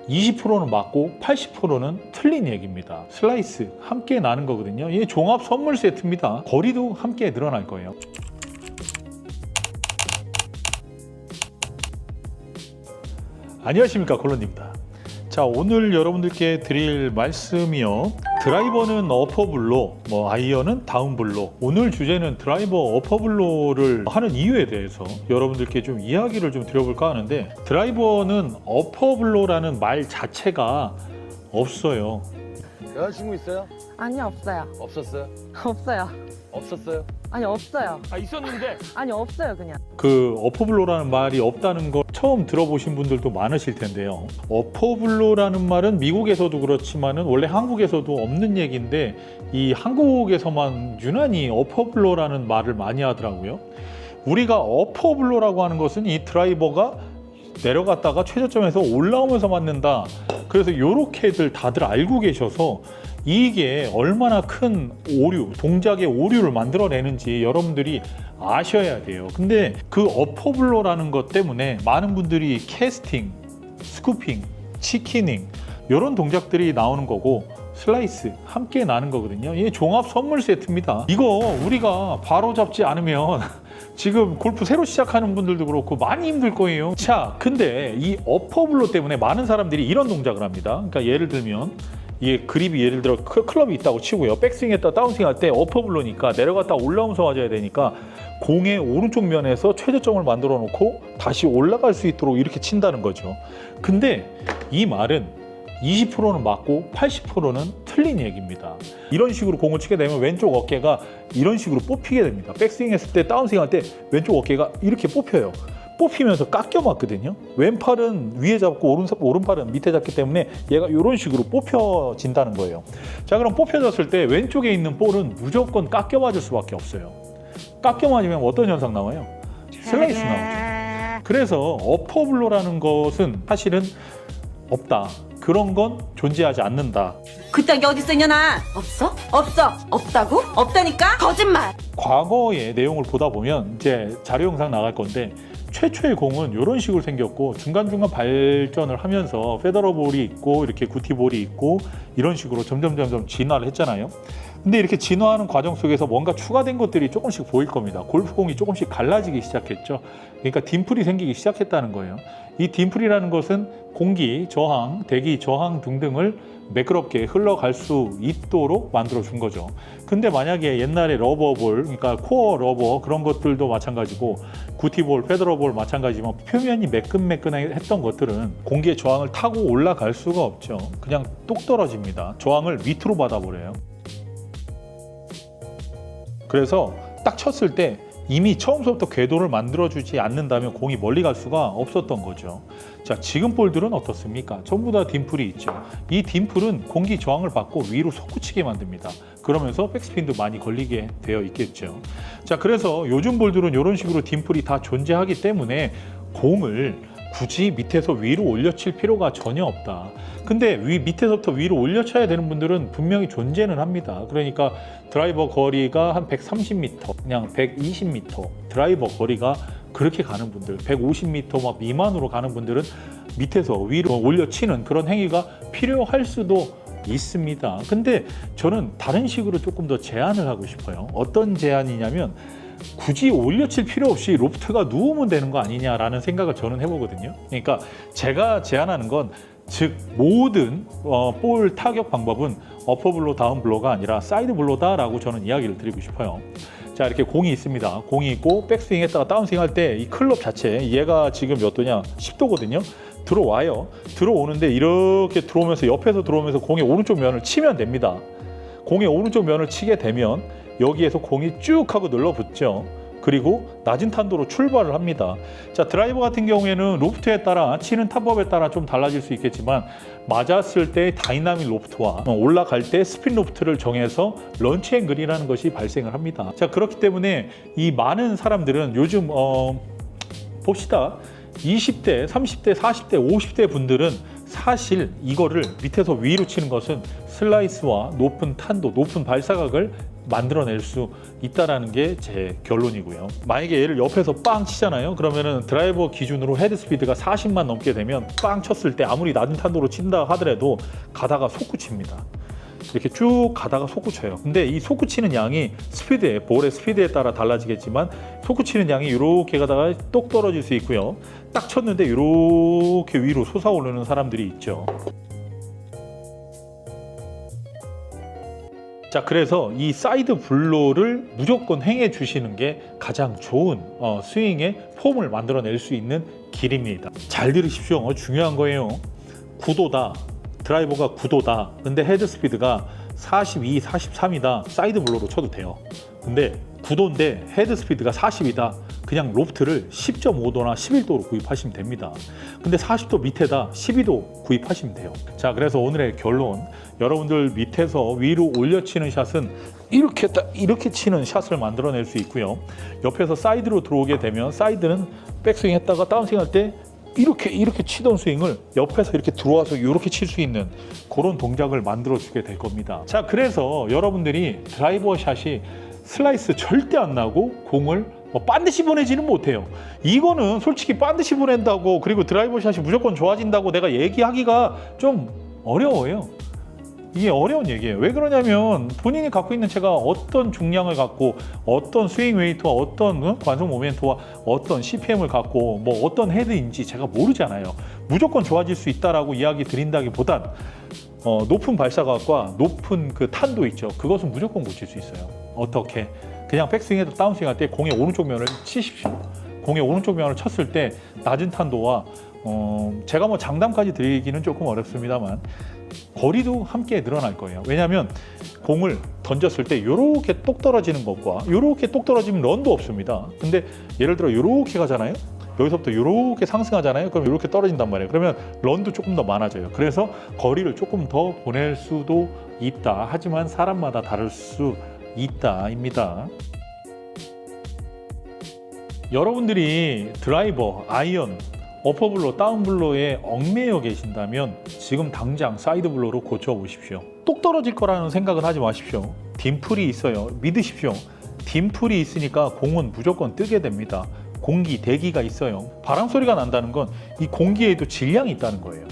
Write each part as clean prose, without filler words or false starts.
20%는 맞고 80%는 틀린 얘기입니다. 슬라이스 함께 나는 거거든요. 이게 종합 선물 세트입니다. 거리도 함께 늘어날 거예요. 안녕하십니까, 콜론입니다. 자, 오늘 여러분들께 드릴 말씀이요, 드라이버는 어퍼블로, 아이언은 다운블로. 오늘 주제는 드라이버 어퍼블로를 하는 이유에 대해서 여러분들께 좀 이야기를 좀 드려볼까 하는데, 드라이버는 어퍼블로라는 말 자체가 없어요. 여자친구 있어요? 아니요, 없어요. 없었어요? 없어요. 없었어요? 아니, 없어요. 있었는데. 아니, 없어요, 그냥. 그 어퍼블로라는 말이 없다는 거 처음 들어보신 분들도 많으실 텐데요. 어퍼블로라는 말은 미국에서도 그렇지만은 원래 한국에서도 없는 얘기인데, 이 한국에서만 유난히 어퍼블로라는 말을 많이 하더라고요. 우리가 어퍼블로라고 하는 것은 이 드라이버가 내려갔다가 최저점에서 올라오면서 맞는다. 그래서 이렇게들 다들 알고 계셔서 이게 얼마나 큰 오류, 동작의 오류를 만들어내는지 여러분들이 아셔야 돼요. 근데 그 어퍼블로라는 것 때문에 많은 분들이 캐스팅, 스쿠핑, 치키닝 이런 동작들이 나오는 거고, 슬라이스 함께 나는 거거든요. 이게 종합 선물 세트입니다. 이거 우리가 바로 잡지 않으면 지금 골프 새로 시작하는 분들도 그렇고 많이 힘들 거예요. 자, 근데 이 어퍼블로 때문에 많은 사람들이 이런 동작을 합니다. 그러니까 예를 들면 이게 그립이 예를 들어 클럽이 있다고 치고요. 백스윙했다 다운스윙 할 때 어퍼블로니까 내려갔다 올라오면서 맞아야 되니까 공의 오른쪽 면에서 최저점을 만들어 놓고 다시 올라갈 수 있도록 이렇게 친다는 거죠. 근데 이 말은 20%는 맞고 80%는 틀린 얘기입니다. 이런 식으로 공을 치게 되면 왼쪽 어깨가 이런 식으로 뽑히게 됩니다. 백스윙 했을 때, 다운스윙 할 때 왼쪽 어깨가 이렇게 뽑혀요. 뽑히면서 깎여 맞거든요. 왼팔은 위에 잡고 오른팔은 밑에 잡기 때문에 얘가 이런 식으로 뽑혀진다는 거예요. 자, 그럼 뽑혀졌을 때 왼쪽에 있는 볼은 무조건 깎여 맞을 수밖에 없어요. 깎여 맞으면 어떤 현상 나와요? 슬라이스 나오죠. 그래서 어퍼블로라는 것은 사실은 없다. 그런 건 존재하지 않는다. 그딴 게 어딨어, 이년아? 없어? 없어. 없다고? 없다니까? 거짓말. 과거의 내용을 보다 보면 이제 자료 영상 나갈 건데, 최초의 공은 이런 식으로 생겼고 중간중간 발전을 하면서 페더러볼이 있고 이렇게 구티볼이 있고 이런 식으로 점점 진화를 했잖아요. 근데 이렇게 진화하는 과정 속에서 뭔가 추가된 것들이 조금씩 보일 겁니다. 골프공이 조금씩 갈라지기 시작했죠. 그러니까 딤플이 생기기 시작했다는 거예요. 이 딤플이라는 것은 공기 저항, 대기 저항 등등을 매끄럽게 흘러갈 수 있도록 만들어 준 거죠. 근데 만약에 옛날에 러버볼, 그러니까 코어 러버 그런 것들도 마찬가지고 구티볼, 페더러볼 마찬가지지만 표면이 매끈매끈했던 것들은 공기의 저항을 타고 올라갈 수가 없죠. 그냥 뚝 떨어집니다. 저항을 밑으로 받아버려요. 그래서 딱 쳤을 때 이미 처음부터 궤도를 만들어주지 않는다면 공이 멀리 갈 수가 없었던 거죠. 자, 지금 볼들은 어떻습니까? 전부 다 딤플이 있죠. 이 딤플은 공기 저항을 받고 위로 솟구치게 만듭니다. 그러면서 백스핀도 많이 걸리게 되어 있겠죠. 자, 그래서 요즘 볼들은 이런 식으로 딤플이 다 존재하기 때문에 공을 굳이 밑에서 위로 올려칠 필요가 전혀 없다. 근데 밑에서부터 위로 올려쳐야 되는 분들은 분명히 존재는 합니다. 그러니까 드라이버 거리가 한 130m, 그냥 120m 드라이버 거리가 그렇게 가는 분들, 150m 막 미만으로 가는 분들은 밑에서 위로 올려치는 그런 행위가 필요할 수도 있습니다. 근데 저는 다른 식으로 조금 더 제안을 하고 싶어요. 어떤 제안이냐면, 굳이 올려칠 필요 없이 로프트가 누우면 되는 거 아니냐라는 생각을 저는 해보거든요. 그러니까 제가 제안하는 건, 즉 모든 볼 타격 방법은 어퍼블로, 다운블로가 아니라 사이드블로다라고 저는 이야기를 드리고 싶어요. 자, 이렇게 공이 있습니다. 공이 있고 백스윙 했다가 다운스윙 할 때 이 클럽 자체, 얘가 지금 몇 도냐? 10도거든요. 들어와요. 들어오는데 이렇게 들어오면서, 옆에서 들어오면서 공의 오른쪽 면을 치면 됩니다. 공의 오른쪽 면을 치게 되면 여기에서 공이 쭉 하고 눌러붙죠. 그리고 낮은 탄도로 출발을 합니다. 자, 드라이버 같은 경우에는 로프트에 따라, 치는 탑법에 따라 좀 달라질 수 있겠지만, 맞았을 때 다이나믹 로프트와 올라갈 때 스핀 로프트를 정해서 런치 앵글이라는 것이 발생을 합니다. 자, 그렇기 때문에 이 많은 사람들은 요즘 봅시다. 20대, 30대, 40대, 50대 분들은 사실 이거를 밑에서 위로 치는 것은 슬라이스와 높은 탄도, 높은 발사각을 만들어낼 수 있다라는 게 제 결론이고요. 만약에 얘를 옆에서 빵 치잖아요. 그러면은 드라이버 기준으로 헤드 스피드가 40만 넘게 되면 빵 쳤을 때 아무리 낮은 탄도로 친다 하더라도 가다가 솟구칩니다. 이렇게 쭉 가다가 솟구쳐요. 근데 이 솟구치는 양이 스피드에, 볼의 스피드에 따라 달라지겠지만 솟구치는 양이 이렇게 가다가 똑 떨어질 수 있고요. 딱 쳤는데 이렇게 위로 솟아오르는 사람들이 있죠. 자, 그래서 이 사이드 블로를 무조건 행해 주시는 게 가장 좋은 스윙의 폼을 만들어낼 수 있는 길입니다. 잘 들으십시오. 중요한 거예요. 9도다. 드라이버가 9도다. 근데 헤드 스피드가 42, 43이다. 사이드 블로로 쳐도 돼요. 근데 9도인데 헤드 스피드가 40이다. 그냥 로프트를 10.5도나 11도로 구입하시면 됩니다. 근데 40도 밑에다 12도 구입하시면 돼요. 자, 그래서 오늘의 결론. 여러분들 밑에서 위로 올려치는 샷은 이렇게 치는 샷을 만들어낼 수 있고요. 옆에서 사이드로 들어오게 되면 사이드는 백스윙 했다가 다운스윙 할 때 이렇게 치던 스윙을 옆에서 이렇게 들어와서 이렇게 칠 수 있는 그런 동작을 만들어 주게 될 겁니다. 자, 그래서 여러분들이 드라이버 샷이 슬라이스 절대 안 나고 공을 반드시 보내지는 못해요. 이거는 솔직히 반드시 보낸다고, 그리고 드라이버 샷이 무조건 좋아진다고 내가 얘기하기가 좀 어려워요. 이게 어려운 얘기예요. 왜 그러냐면 본인이 갖고 있는 채가 어떤 중량을 갖고 어떤 스윙 웨이트와 어떤 관성 모멘트와 어떤 CPM을 갖고 뭐 어떤 헤드인지 제가 모르잖아요. 무조건 좋아질 수 있다라고 이야기 드린다기보단 높은 발사각과 높은 그 탄도 있죠. 그것은 무조건 고칠 수 있어요. 어떻게? 그냥 백스윙에도 다운스윙 할 때 공의 오른쪽 면을 치십시오. 공의 오른쪽 면을 쳤을 때 낮은 탄도와 제가 뭐 장담까지 드리기는 조금 어렵습니다만 거리도 함께 늘어날 거예요. 왜냐하면 공을 던졌을 때 이렇게 똑 떨어지는 것과 이렇게 똑 떨어지면 런도 없습니다. 근데 예를 들어 이렇게 가잖아요. 여기서부터 이렇게 상승하잖아요. 그럼 이렇게 떨어진단 말이에요. 그러면 런도 조금 더 많아져요. 그래서 거리를 조금 더 보낼 수도 있다. 하지만 사람마다 다를 수 있다입니다. 여러분들이 드라이버, 아이언, 어퍼블로, 다운블로에 얽매여 계신다면 지금 당장 사이드블로로 고쳐보십시오. 똑 떨어질 거라는 생각은 하지 마십시오. 딤플이 있어요. 믿으십시오. 딤플이 있으니까 공은 무조건 뜨게 됩니다. 공기, 대기가 있어요. 바람 소리가 난다는 건 이 공기에도 질량이 있다는 거예요.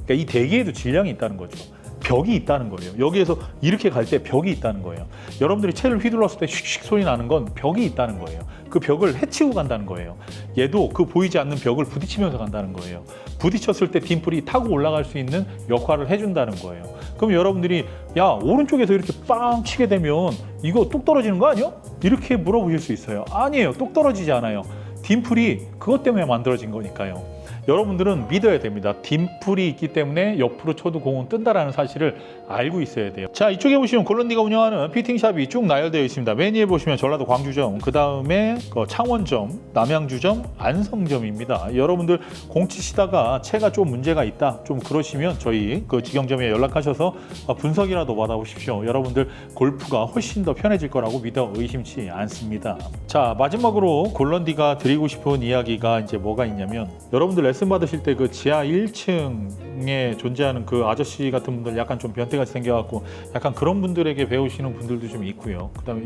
그러니까 이 대기에도 질량이 있다는 거죠. 벽이 있다는 거예요. 여기에서 이렇게 갈 때 벽이 있다는 거예요. 여러분들이 채를 휘둘렀을 때 슉슉 소리 나는 건 벽이 있다는 거예요. 그 벽을 헤치고 간다는 거예요. 얘도 그 보이지 않는 벽을 부딪히면서 간다는 거예요. 부딪혔을 때 딤플이 타고 올라갈 수 있는 역할을 해준다는 거예요. 그럼 여러분들이 야, 오른쪽에서 이렇게 빵 치게 되면 이거 뚝 떨어지는 거 아니야? 이렇게 물어보실 수 있어요. 아니에요. 뚝 떨어지지 않아요. 딤플이 그것 때문에 만들어진 거니까요. 여러분들은 믿어야 됩니다. 딤플이 있기 때문에 옆으로 쳐도 공은 뜬다라는 사실을 알고 있어야 돼요. 자, 이쪽에 보시면 골런디가 운영하는 피팅샵이 쭉 나열되어 있습니다. 맨 위에 보시면 전라도 광주점, 그 다음에 창원점, 남양주점, 안성점입니다. 여러분들 공 치시다가 채가 좀 문제가 있다, 좀 그러시면 저희 그 직영점에 연락하셔서 분석이라도 받아보십시오. 여러분들 골프가 훨씬 더 편해질 거라고 믿어 의심치 않습니다. 자, 마지막으로 골런디가 드리고 싶은 이야기가 이제 뭐가 있냐면, 여러분들 레슨 받으실 때 그 지하 1층에 존재하는 그 아저씨 같은 분들 약간 좀 변태같이 생겨갖고 약간 그런 분들에게 배우시는 분들도 좀 있고요. 그다음에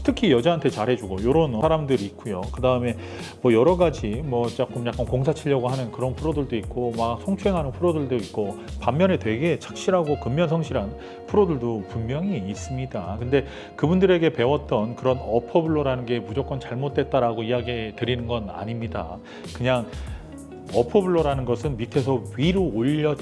특히 여자한테 잘해주고 이런 사람들이 있고요. 그다음에 뭐 여러 가지 뭐 조금 약간 공사 치려고 하는 그런 프로들도 있고 막 성추행하는 프로들도 있고, 반면에 되게 착실하고 근면성실한 프로들도 분명히 있습니다. 근데 그분들에게 배웠던 그런 어퍼블로라는 게 무조건 잘못됐다라고 이야기 드리는 건 아닙니다. 그냥 어퍼블로라는 것은 밑에서 위로 올려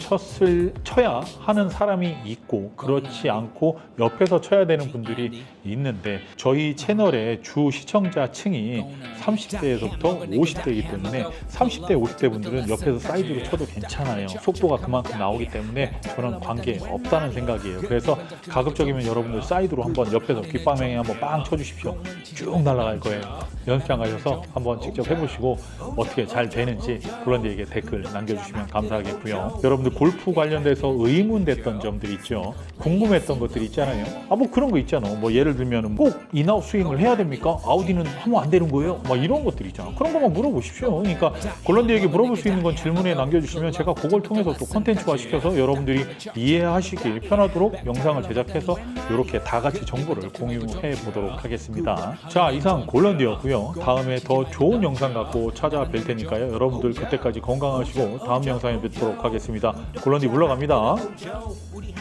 쳐야 하는 사람이 있고, 그렇지 않고 옆에서 쳐야 되는 분들이 있는데, 저희 채널의 주 시청자층이 30대에서부터 50대이기 때문에 30대, 50대 분들은 옆에서 사이드로 쳐도 괜찮아요. 속도가 그만큼 나오기 때문에 그런 관계 없다는 생각이에요. 그래서 가급적이면 여러분들 사이드로 한번 옆에서 귓방향에 한번 빵 쳐주십시오. 쭉 날아갈 거예요. 연습장 가셔서 한번 직접 해보시고 어떻게 잘 되는지, 물론 골런디에게 댓글 남겨주시면 감사하겠고요. 여러분들 골프 관련돼서 의문됐던 점들 있죠. 궁금했던 것들 있잖아요. 뭐 그런 거 있잖아. 뭐 예를 들면 꼭 인아웃 스윙을 해야 됩니까? 아우디는 하면 안 되는 거예요? 막 이런 것들 있잖아. 그런 것만 물어보십시오. 그러니까 골런디에게 물어볼 수 있는 건 질문에 남겨주시면 제가 그걸 통해서 또 콘텐츠화 시켜서 여러분들이 이해하시길 편하도록 영상을 제작해서 이렇게 다 같이 정보를 공유해 보도록 하겠습니다. 자, 이상 골런디였고요. 다음에 더 좋은 영상 갖고 찾아뵐 테니까요. 여러분들 그때까지 건강하시고 다음 영상에 뵙도록 하겠습니다. 골런디 물러갑니다.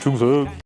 중승.